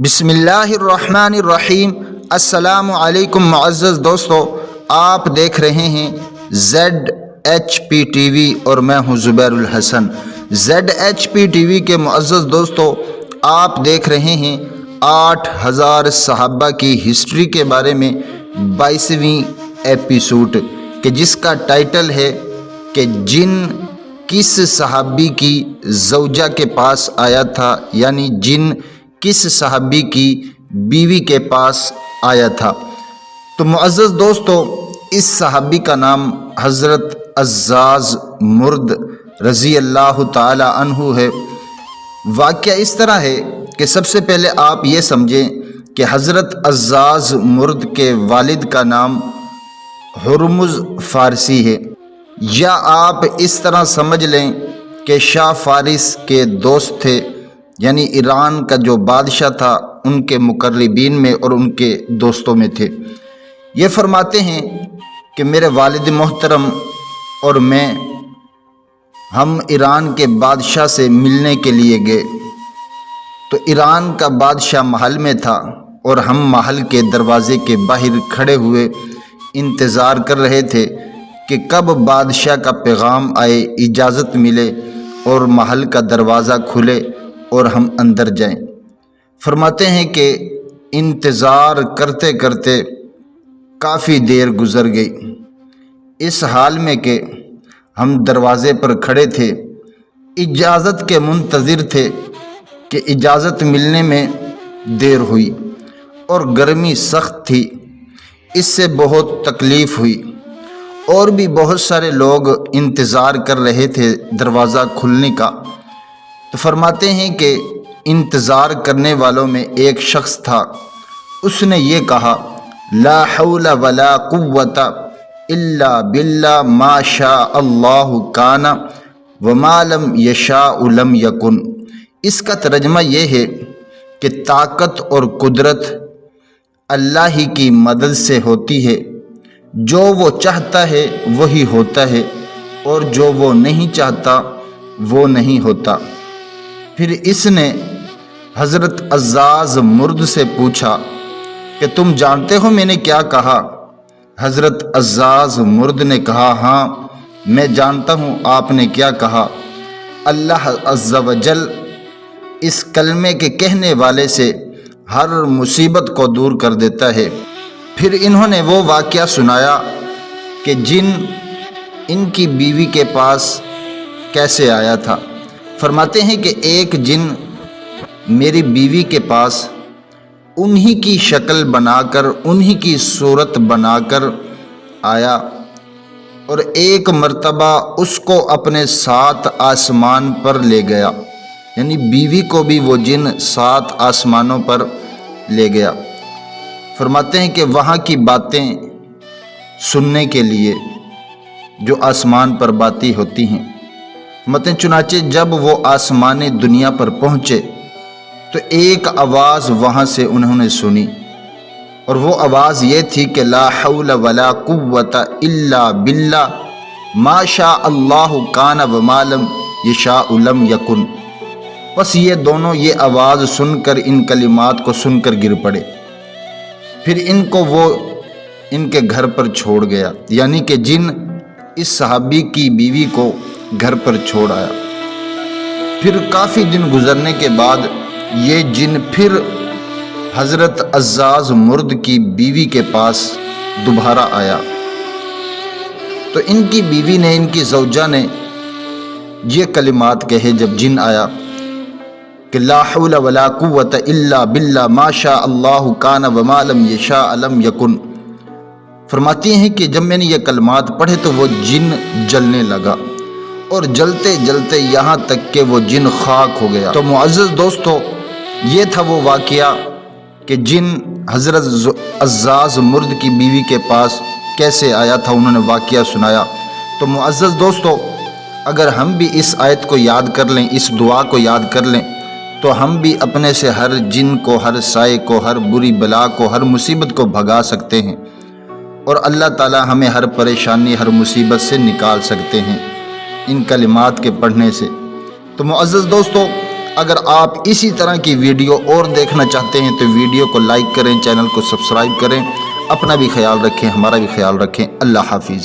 بسم اللہ الرحمن الرحیم۔ السلام علیکم معزز دوستو، آپ دیکھ رہے ہیں ZHP TV اور میں ہوں زبیر الحسن۔ ZHP TV کے معزز دوستو، آپ دیکھ رہے ہیں 8000 صحابہ کی ہسٹری کے بارے میں 22ویں ایپیسوڈ کہ جس کا ٹائٹل ہے کہ جن کس صحابی کی زوجہ کے پاس آیا تھا، یعنی جن کس صحابی کی بیوی کے پاس آیا تھا۔ تو معزز دوستو، اس صحابی کا نام حضرت عزاز مرد رضی اللہ تعالی عنہ ہے۔ واقعہ اس طرح ہے کہ سب سے پہلے آپ یہ سمجھیں کہ حضرت عزاز مرد کے والد کا نام ہرمز فارسی ہے، یا آپ اس طرح سمجھ لیں کہ شاہ فارس کے دوست تھے، یعنی ایران کا جو بادشاہ تھا ان کے مقربین میں اور ان کے دوستوں میں تھے۔ یہ فرماتے ہیں کہ میرے والد محترم اور میں ہم ایران کے بادشاہ سے ملنے کے لیے گئے، تو ایران کا بادشاہ محل میں تھا اور ہم محل کے دروازے کے باہر کھڑے ہوئے انتظار کر رہے تھے کہ کب بادشاہ کا پیغام آئے، اجازت ملے اور محل کا دروازہ کھلے اور ہم اندر جائیں۔ فرماتے ہیں کہ انتظار کرتے کرتے کافی دیر گزر گئی، اس حال میں کہ ہم دروازے پر کھڑے تھے، اجازت کے منتظر تھے کہ اجازت ملنے میں دیر ہوئی اور گرمی سخت تھی، اس سے بہت تکلیف ہوئی، اور بھی بہت سارے لوگ انتظار کر رہے تھے دروازہ کھلنے کا۔ تو فرماتے ہیں کہ انتظار کرنے والوں میں ایک شخص تھا، اس نے یہ کہا، لا حول ولا قوت الا باللہ ما شاء اللہ کان وما لم یشاء لم یکن۔ اس کا ترجمہ یہ ہے کہ طاقت اور قدرت اللہ ہی کی مدد سے ہوتی ہے، جو وہ چاہتا ہے وہی ہوتا ہے، اور جو وہ نہیں چاہتا وہ نہیں ہوتا۔ پھر اس نے حضرت عزاز مرد سے پوچھا کہ تم جانتے ہو میں نے کیا کہا؟ حضرت عزاز مرد نے کہا، ہاں میں جانتا ہوں آپ نے کیا کہا۔ اللہ عز و جل اس کلمے کے کہنے والے سے ہر مصیبت کو دور کر دیتا ہے۔ پھر انہوں نے وہ واقعہ سنایا کہ جن ان کی بیوی کے پاس کیسے آیا تھا۔ فرماتے ہیں کہ ایک جن میری بیوی کے پاس انہی کی شکل بنا کر، انہی کی صورت بنا کر آیا، اور ایک مرتبہ اس کو اپنے 7 آسمان پر لے گیا، یعنی بیوی کو بھی وہ جن 7 آسمانوں پر لے گیا۔ فرماتے ہیں کہ وہاں کی باتیں سننے کے لیے جو آسمان پر باتیں ہوتی ہیں، چنانچہ جب وہ آسمان دنیا پر پہنچے تو ایک آواز وہاں سے انہوں نے سنی، اور وہ آواز یہ تھی کہ لا حول ولا قوت الا باللہ ما شاء اللہ کان وما لم یشاء لم یکن۔ بس یہ دونوں یہ آواز سن کر، ان کلمات کو سن کر گر پڑے۔ پھر ان کو وہ ان کے گھر پر چھوڑ گیا، یعنی کہ جن اس صحابی کی بیوی کو گھر پر چھوڑ آیا۔ پھر کافی دن گزرنے کے بعد یہ جن پھر حضرت عزاز مرد کی بیوی کے پاس دوبارہ آیا، تو ان کی بیوی نے، ان کی زوجہ نے یہ کلمات کہے جب جن آیا کہ لا حول ولا قوت الا باللہ ما شاء اللہ کان وما لم یشاء لم یکن۔ فرماتی ہیں کہ جب میں نے یہ کلمات پڑھے تو وہ جن جلنے لگا، اور جلتے جلتے یہاں تک کہ وہ جن خاک ہو گیا۔ تو معزز دوستو، یہ تھا وہ واقعہ کہ جن حضرت عزاز مرد کی بیوی کے پاس کیسے آیا تھا، انہوں نے واقعہ سنایا۔ تو معزز دوستو، اگر ہم بھی اس آیت کو یاد کر لیں، اس دعا کو یاد کر لیں، تو ہم بھی اپنے سے ہر جن کو، ہر سائے کو، ہر بری بلا کو، ہر مصیبت کو بھگا سکتے ہیں، اور اللہ تعالی ہمیں ہر پریشانی، ہر مصیبت سے نکال سکتے ہیں ان کلمات کے پڑھنے سے۔ تو معزز دوستو، اگر آپ اسی طرح کی ویڈیو اور دیکھنا چاہتے ہیں تو ویڈیو کو لائک کریں، چینل کو سبسکرائب کریں، اپنا بھی خیال رکھیں، ہمارا بھی خیال رکھیں۔ اللہ حافظ۔